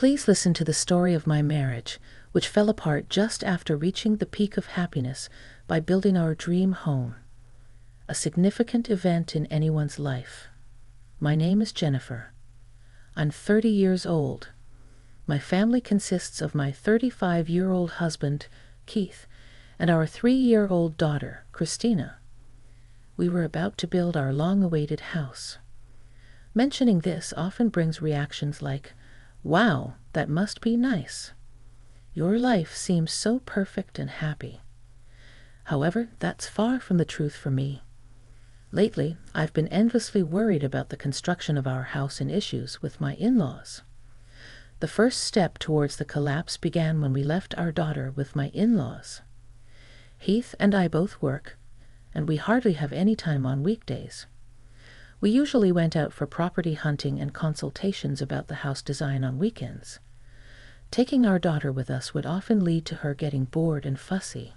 Please listen to the story of my marriage, which fell apart just after reaching the peak of happiness by building our dream home. A significant event in anyone's life. My name is Jennifer. I'm 30 years old. My family consists of my 35-year-old husband, Keith, and our 3-year-old daughter, Christina. We were about to build our long-awaited house. Mentioning this often brings reactions like, "Wow, that must be nice. Your life seems so perfect and happy." However, that's far from the truth for me. Lately, I've been endlessly worried about the construction of our house and issues with my in-laws. The first step towards the collapse began when we left our daughter with my in-laws. Heath and I both work, and we hardly have any time on weekdays. We usually went out for property hunting and consultations about the house design on weekends. Taking our daughter with us would often lead to her getting bored and fussy,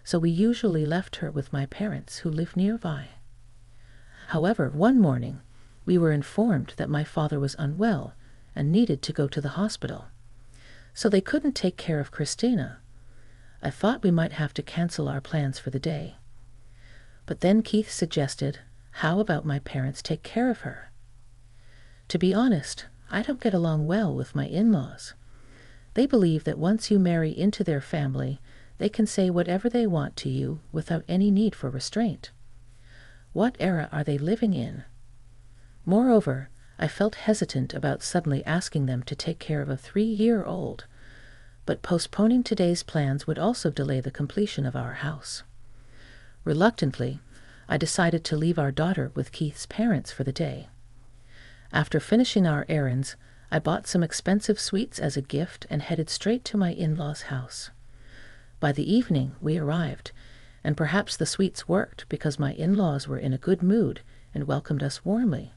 so we usually left her with my parents who live nearby. However, one morning, we were informed that my father was unwell and needed to go to the hospital, so they couldn't take care of Christina. I thought we might have to cancel our plans for the day. But then Keith suggested, how about my parents take care of her? To be honest, I don't get along well with my in-laws. They believe that once you marry into their family, they can say whatever they want to you without any need for restraint. What era are they living in? Moreover, I felt hesitant about suddenly asking them to take care of a 3-year-old, but postponing today's plans would also delay the completion of our house. Reluctantly, I decided to leave our daughter with Keith's parents for the day. After finishing our errands, I bought some expensive sweets as a gift and headed straight to my in-laws' house. By the evening, we arrived, and perhaps the sweets worked because my in-laws were in a good mood and welcomed us warmly.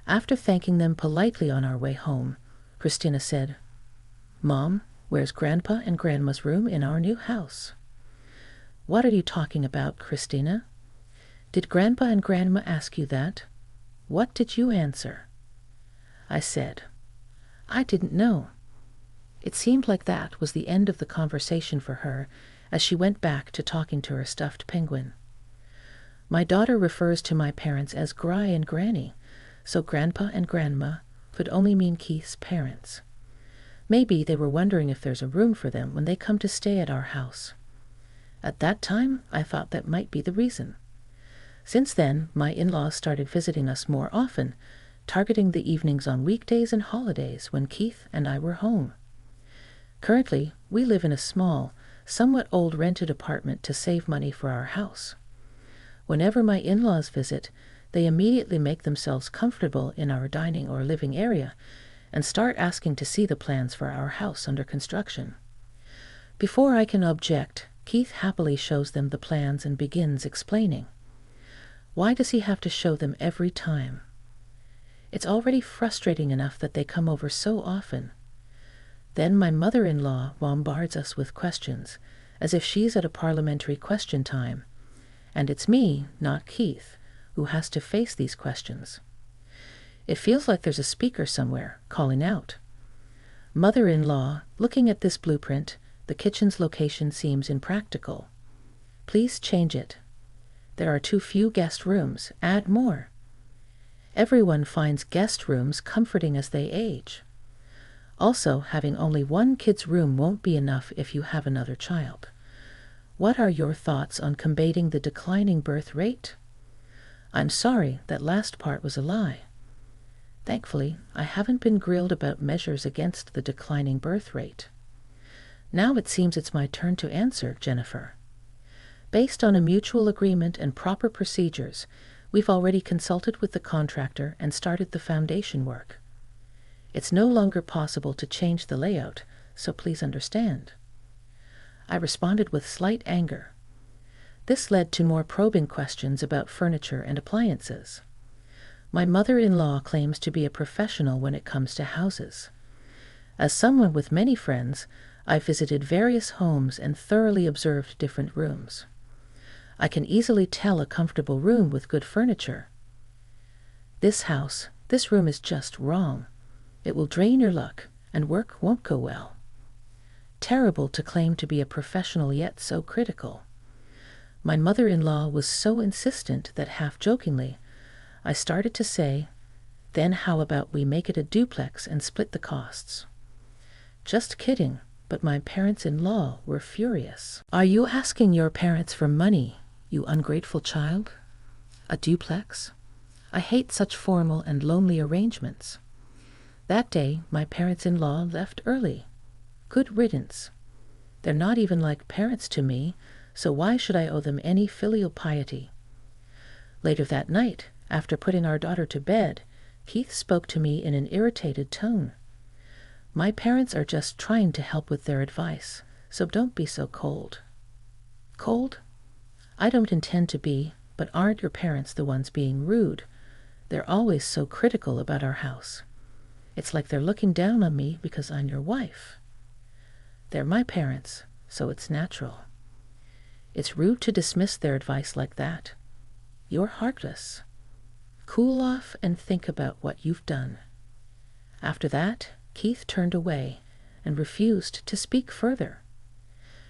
After thanking them politely on our way home, Christina said, "Mom, where's Grandpa and Grandma's room in our new house?" "What are you talking about, Christina? Did Grandpa and Grandma ask you that? What did you answer?" I said, "I didn't know." It seemed like that was the end of the conversation for her as she went back to talking to her stuffed penguin. My daughter refers to my parents as Gry and Granny, so Grandpa and Grandma could only mean Keith's parents. Maybe they were wondering if there's a room for them when they come to stay at our house. At that time, I thought that might be the reason. Since then, my in-laws started visiting us more often, targeting the evenings on weekdays and holidays when Keith and I were home. Currently, we live in a small, somewhat old rented apartment to save money for our house. Whenever my in-laws visit, they immediately make themselves comfortable in our dining or living area and start asking to see the plans for our house under construction. Before I can object, Keith happily shows them the plans and begins explaining. Why does he have to show them every time? It's already frustrating enough that they come over so often. Then my mother-in-law bombards us with questions, as if she's at a parliamentary question time, and it's me, not Keith, who has to face these questions. It feels like there's a speaker somewhere calling out. "Mother-in-law, looking at this blueprint, the kitchen's location seems impractical. Please change it. There are too few guest rooms. Add more." Everyone finds guest rooms comforting as they age. Also, having only one kid's room won't be enough if you have another child. What are your thoughts on combating the declining birth rate? I'm sorry, that last part was a lie. Thankfully, I haven't been grilled about measures against the declining birth rate. Now it seems it's my turn to answer, Jennifer. Based on a mutual agreement and proper procedures, we've already consulted with the contractor and started the foundation work. It's no longer possible to change the layout, so please understand. I responded with slight anger. This led to more probing questions about furniture and appliances. My mother-in-law claims to be a professional when it comes to houses. As someone with many friends, I've visited various homes and thoroughly observed different rooms. I can easily tell a comfortable room with good furniture. This room is just wrong. It will drain your luck, and work won't go well. Terrible to claim to be a professional yet so critical. My mother-in-law was so insistent that half-jokingly, I started to say, "Then how about we make it a duplex and split the costs?" Just kidding, but my parents-in-law were furious. "Are you asking your parents for money, you ungrateful child? A duplex? I hate such formal and lonely arrangements." That day, my parents-in-law left early. Good riddance. They're not even like parents to me, so why should I owe them any filial piety? Later that night, after putting our daughter to bed, Keith spoke to me in an irritated tone. "My parents are just trying to help with their advice, so don't be so cold." Cold? I don't intend to be, but aren't your parents the ones being rude? They're always so critical about our house. It's like they're looking down on me because I'm your wife. They're my parents, so it's natural. It's rude to dismiss their advice like that. You're heartless. Cool off and think about what you've done. After that, Keith turned away and refused to speak further.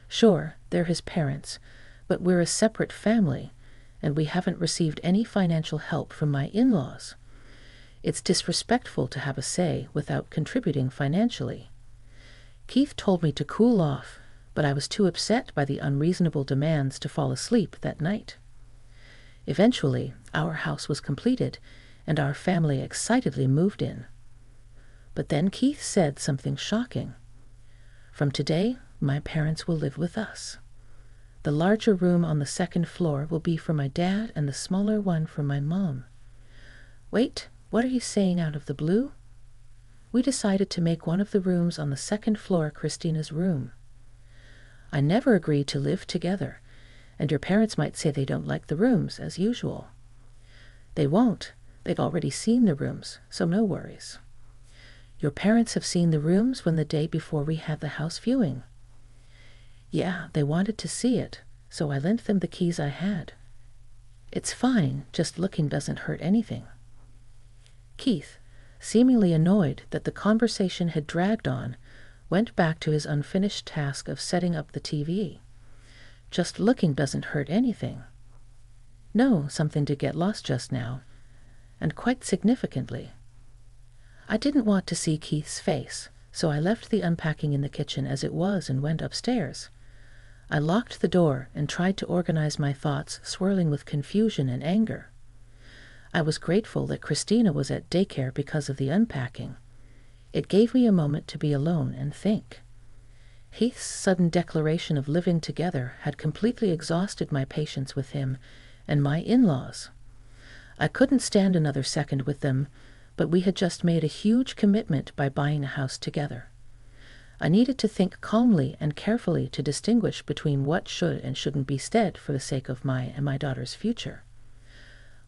Sure, they're his parents, but we're a separate family, and we haven't received any financial help from my in-laws. It's disrespectful to have a say without contributing financially. Keith told me to cool off, but I was too upset by the unreasonable demands to fall asleep that night. Eventually, our house was completed, and our family excitedly moved in. But then Keith said something shocking. "From today, my parents will live with us. The larger room on the second floor will be for my dad and the smaller one for my mom." Wait, what are you saying out of the blue? We decided to make one of the rooms on the second floor Christina's room. I never agreed to live together, and your parents might say they don't like the rooms, as usual. They won't. They've already seen the rooms, so no worries. Your parents have seen the rooms when the day before we had the house viewing. Yeah, they wanted to see it, so I lent them the keys I had. It's fine, just looking doesn't hurt anything. Keith, seemingly annoyed that the conversation had dragged on, went back to his unfinished task of setting up the TV. Just looking doesn't hurt anything. No, something to get lost just now, and quite significantly. I didn't want to see Keith's face, so I left the unpacking in the kitchen as it was and went upstairs. I locked the door and tried to organize my thoughts, swirling with confusion and anger. I was grateful that Christina was at daycare because of the unpacking. It gave me a moment to be alone and think. Heath's sudden declaration of living together had completely exhausted my patience with him and my in-laws. I couldn't stand another second with them, but we had just made a huge commitment by buying a house together. I needed to think calmly and carefully to distinguish between what should and shouldn't be said for the sake of my and my daughter's future.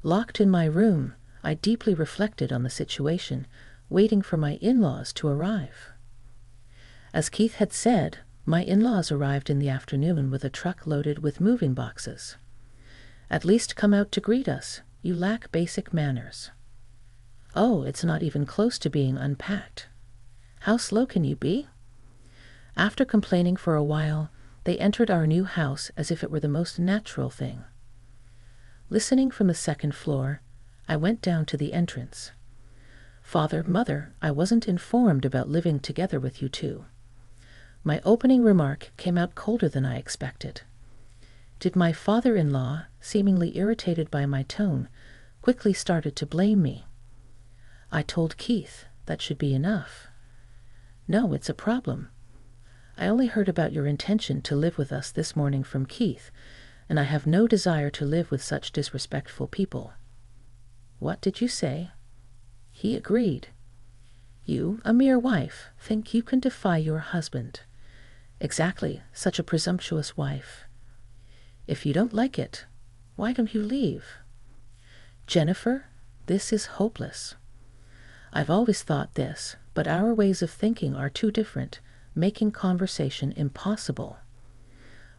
Locked in my room, I deeply reflected on the situation, waiting for my in-laws to arrive. As Keith had said, my in-laws arrived in the afternoon with a truck loaded with moving boxes. "At least come out to greet us. You lack basic manners." "Oh, it's not even close to being unpacked." "How slow can you be?" After complaining for a while, they entered our new house as if it were the most natural thing. Listening from the second floor, I went down to the entrance. "Father, Mother, I wasn't informed about living together with you two." My opening remark came out colder than I expected. Did my father-in-law, seemingly irritated by my tone, quickly started to blame me? I told Keith that should be enough. "No, it's a problem. I only heard about your intention to live with us this morning from Keith, and I have no desire to live with such disrespectful people." "What did you say?" He agreed. "You, a mere wife, think you can defy your husband." "Exactly, such a presumptuous wife." "If you don't like it, why don't you leave?" "Jennifer, this is hopeless. I've always thought this, but our ways of thinking are too different, making conversation impossible."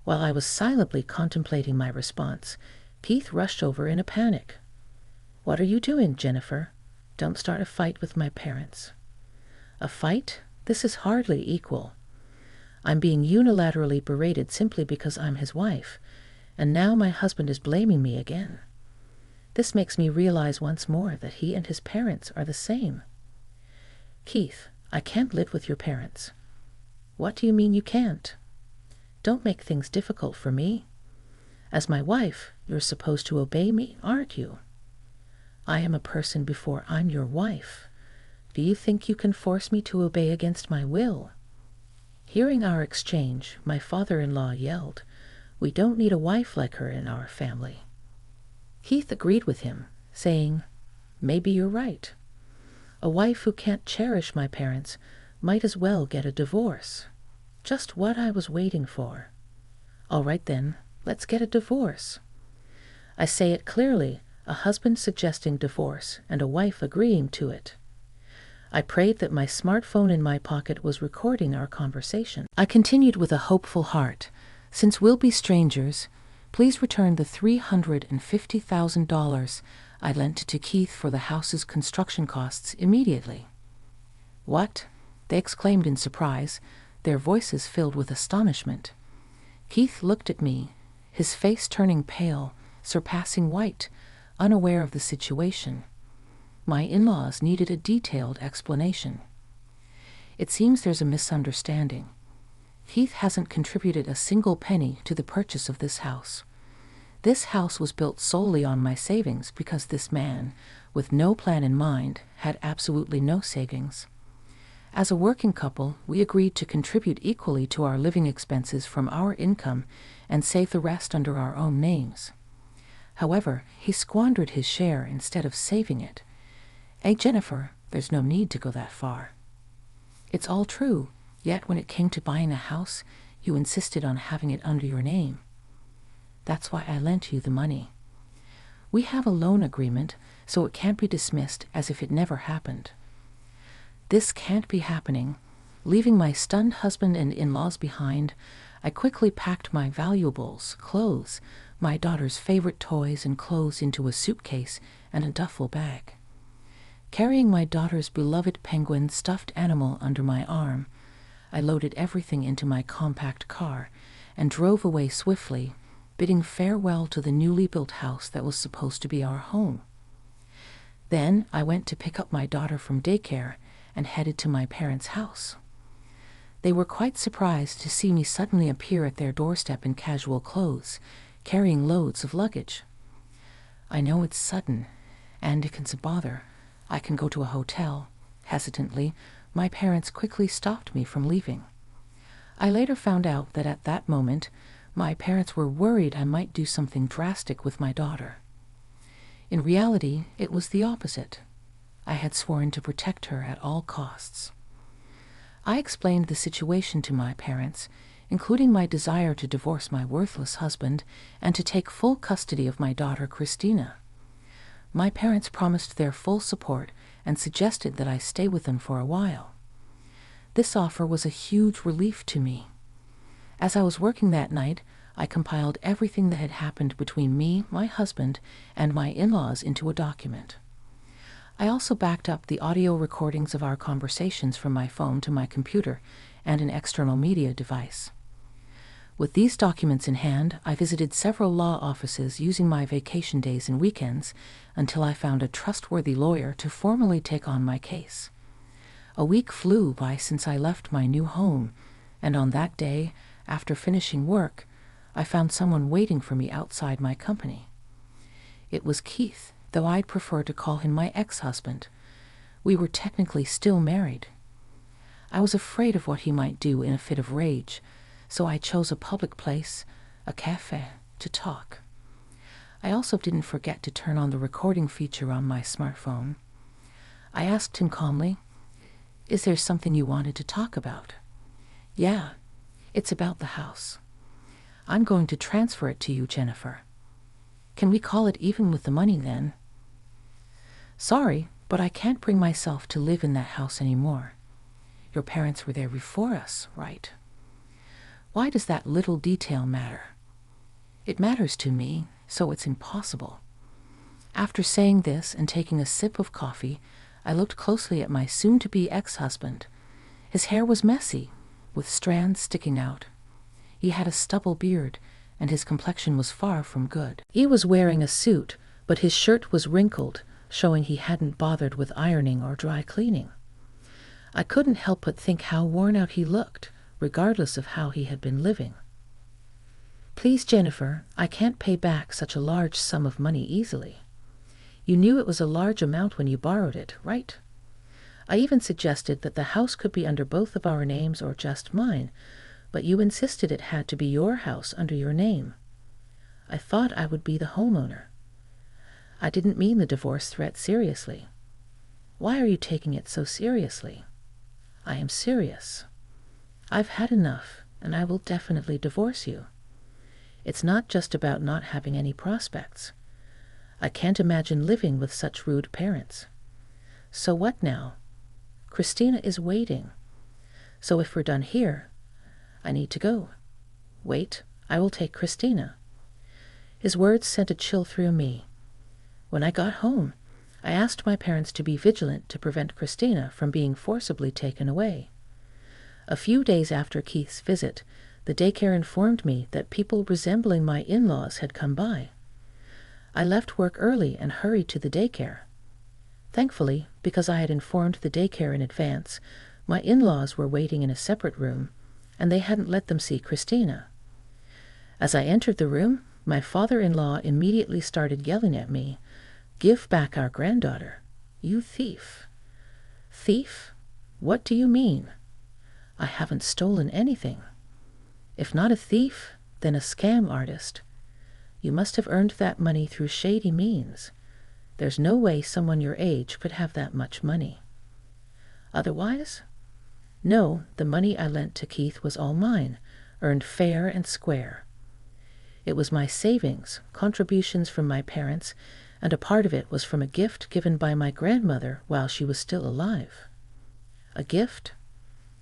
While I was silently contemplating my response, Keith rushed over in a panic. "What are you doing, Jennifer? Don't start a fight with my parents." "A fight? This is hardly equal. I'm being unilaterally berated simply because I'm his wife, and now my husband is blaming me again. This makes me realize once more that he and his parents are the same. Keith, I can't live with your parents. What do you mean you can't? Don't make things difficult for me. As my wife, you're supposed to obey me, aren't you? I am a person before I'm your wife. Do you think you can force me to obey against my will? Hearing our exchange, my father-in-law yelled, "We don't need a wife like her in our family." Keith agreed with him, saying, "Maybe you're right. A wife who can't cherish my parents might as well get a divorce. Just what I was waiting for. All right then, let's get a divorce." I say it clearly, a husband suggesting divorce and a wife agreeing to it. I prayed that my smartphone in my pocket was recording our conversation. I continued with a hopeful heart, "Since we'll be strangers, please return the $350,000 I lent to Keith for the house's construction costs immediately." "What?" they exclaimed in surprise, their voices filled with astonishment. Keith looked at me, his face turning pale, surpassing white, unaware of the situation. My in-laws needed a detailed explanation. "It seems there's a misunderstanding. Keith hasn't contributed a single penny to the purchase of this house. This house was built solely on my savings because this man, with no plan in mind, had absolutely no savings. As a working couple, we agreed to contribute equally to our living expenses from our income and save the rest under our own names. However, he squandered his share instead of saving it. Jennifer, there's no need to go that far. It's all true, yet when it came to buying a house, you insisted on having it under your name. That's why I lent you the money. We have a loan agreement, so it can't be dismissed as if it never happened. This can't be happening. Leaving my stunned husband and in-laws behind, I quickly packed my valuables, clothes, my daughter's favorite toys and clothes into a suitcase and a duffel bag. Carrying my daughter's beloved penguin stuffed animal under my arm, I loaded everything into my compact car and drove away swiftly, bidding farewell to the newly built house that was supposed to be our home. Then I went to pick up my daughter from daycare and headed to my parents' house. They were quite surprised to see me suddenly appear at their doorstep in casual clothes, carrying loads of luggage. "I know it's sudden, and if it's a bother, I can go to a hotel." Hesitantly, my parents quickly stopped me from leaving. I later found out that at that moment, my parents were worried I might do something drastic with my daughter. In reality, it was the opposite. I had sworn to protect her at all costs. I explained the situation to my parents, including my desire to divorce my worthless husband and to take full custody of my daughter Christina. My parents promised their full support and suggested that I stay with them for a while. This offer was a huge relief to me. As I was working that night, I compiled everything that had happened between me, my husband, and my in-laws into a document. I also backed up the audio recordings of our conversations from my phone to my computer and an external media device. With these documents in hand, I visited several law offices using my vacation days and weekends until I found a trustworthy lawyer to formally take on my case. A week flew by since I left my new home, and on that day, after finishing work, I found someone waiting for me outside my company. It was Keith, though I'd prefer to call him my ex-husband. We were technically still married. I was afraid of what he might do in a fit of rage, so I chose a public place, a cafe, to talk. I also didn't forget to turn on the recording feature on my smartphone. I asked him calmly, "Is there something you wanted to talk about?" "Yeah, it's about the house. I'm going to transfer it to you, Jennifer. Can we call it even with the money then?" "Sorry, but I can't bring myself to live in that house anymore. Your parents were there before us, right?" "Why does that little detail matter?" "It matters to me, so it's impossible." After saying this and taking a sip of coffee, I looked closely at my soon-to-be ex-husband. His hair was messy, with strands sticking out. He had a stubble beard, and his complexion was far from good. He was wearing a suit, but his shirt was wrinkled, showing he hadn't bothered with ironing or dry cleaning. I couldn't help but think how worn out he looked, regardless of how he had been living. "Please, Jennifer, I can't pay back such a large sum of money easily. You knew it was a large amount when you borrowed it, right? I even suggested that the house could be under both of our names or just mine, but you insisted it had to be your house under your name. I thought I would be the homeowner. I didn't mean the divorce threat seriously. Why are you taking it so seriously? I am serious. I've had enough, and I will definitely divorce you. It's not just about not having any prospects. I can't imagine living with such rude parents. So what now? Christina is waiting. So if we're done here, I need to go. Wait, I will take Christina." His words sent a chill through me. When I got home, I asked my parents to be vigilant to prevent Christina from being forcibly taken away. A few days after Keith's visit, the daycare informed me that people resembling my in-laws had come by. I left work early and hurried to the daycare. Thankfully, because I had informed the daycare in advance, my in-laws were waiting in a separate room, and they hadn't let them see Christina. As I entered the room, my father-in-law immediately started yelling at me, "Give back our granddaughter, you thief." "Thief? What do you mean? I haven't stolen anything. If not a thief, then a scam artist. You must have earned that money through shady means. There's no way someone your age could have that much money. Otherwise? No, the money I lent to Keith was all mine, earned fair and square. It was my savings, contributions from my parents, and a part of it was from a gift given by my grandmother while she was still alive." "A gift?"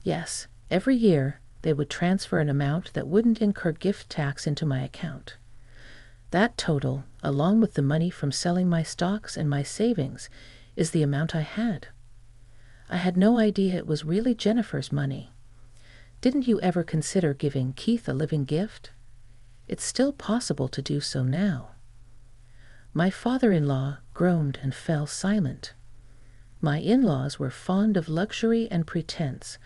"Yes, every year they would transfer an amount that wouldn't incur gift tax into my account. That total, along with the money from selling my stocks and my savings, is the amount I had. I had no idea it was really Jennifer's money. Didn't you ever consider giving Keith a living gift? It's still possible to do so now." My father-in-law groaned and fell silent. My in-laws were fond of luxury and pretense,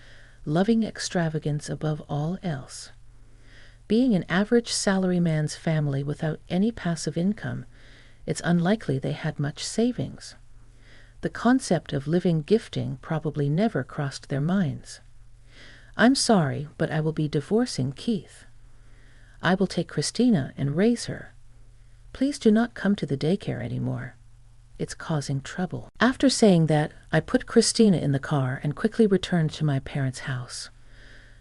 loving extravagance above all else. Being an average salaryman's family without any passive income, it's unlikely they had much savings. The concept of living gifting probably never crossed their minds. "I'm sorry, but I will be divorcing Keith. I will take Christina and raise her. Please do not come to the daycare anymore. It's causing trouble." After saying that, I put Christina in the car and quickly returned to my parents' house.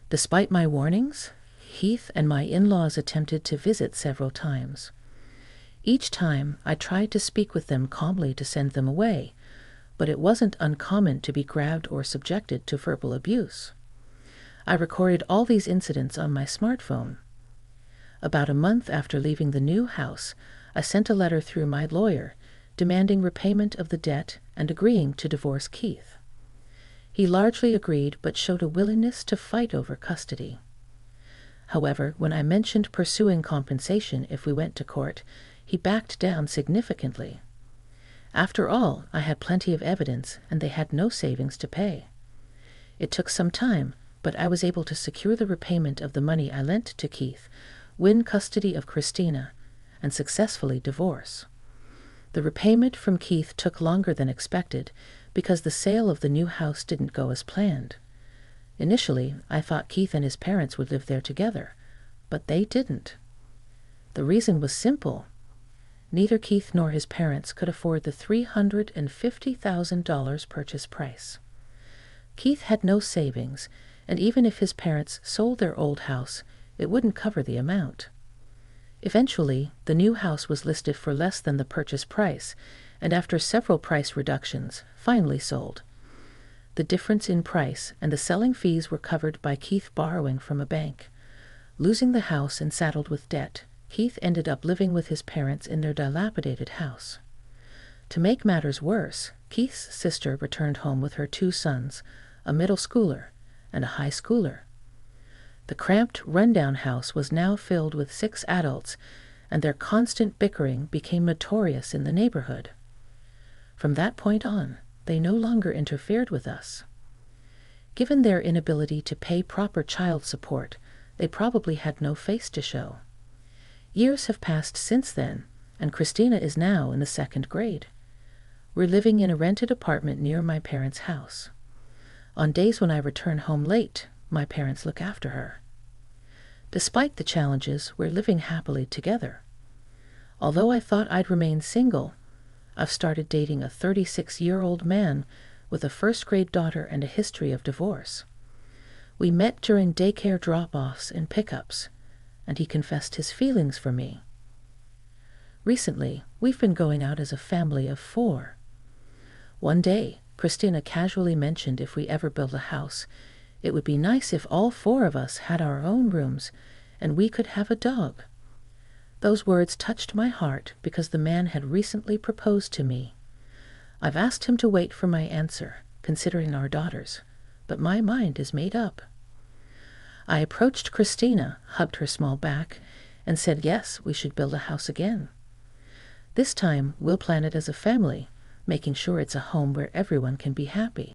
Despite my warnings, Keith and my in-laws attempted to visit several times. Each time, I tried to speak with them calmly to send them away, but it wasn't uncommon to be grabbed or subjected to verbal abuse. I recorded all these incidents on my smartphone. About a month after leaving the new house, I sent a letter through my lawyer demanding repayment of the debt and agreeing to divorce Keith. He largely agreed but showed a willingness to fight over custody. However, when I mentioned pursuing compensation if we went to court, he backed down significantly. After all, I had plenty of evidence and they had no savings to pay. It took some time, but I was able to secure the repayment of the money I lent to Keith, win custody of Christina, and successfully divorce. The repayment from Keith took longer than expected because the sale of the new house didn't go as planned. Initially, I thought Keith and his parents would live there together, but they didn't. The reason was simple. Neither Keith nor his parents could afford the $350,000 purchase price. Keith had no savings, and even if his parents sold their old house, it wouldn't cover the amount. Eventually, the new house was listed for less than the purchase price, and after several price reductions, finally sold. The difference in price and the selling fees were covered by Keith borrowing from a bank. Losing the house and saddled with debt, Keith ended up living with his parents in their dilapidated house. To make matters worse, Keith's sister returned home with her 2 sons, a middle schooler, and a high schooler. The cramped, rundown house was now filled with 6 adults, and their constant bickering became notorious in the neighborhood. From that point on, they no longer interfered with us. Given their inability to pay proper child support, they probably had no face to show. Years have passed since then, and Christina is now in the 2nd grade. We're living in a rented apartment near my parents' house. On days when I return home late, my parents look after her. Despite the challenges, we're living happily together. Although I thought I'd remain single, I've started dating a 36-year-old man with a 1st-grade daughter and a history of divorce. We met during daycare drop-offs and pickups, and he confessed his feelings for me. Recently, we've been going out as a family of 4. One day, Christina casually mentioned if we ever build a house, it would be nice if all 4 of us had our own rooms and we could have a dog. Those words touched my heart because the man had recently proposed to me. I've asked him to wait for my answer, considering our daughters, but my mind is made up. I approached Christina, hugged her small back, and said yes, we should build a house again. This time, we'll plan it as a family, making sure it's a home where everyone can be happy.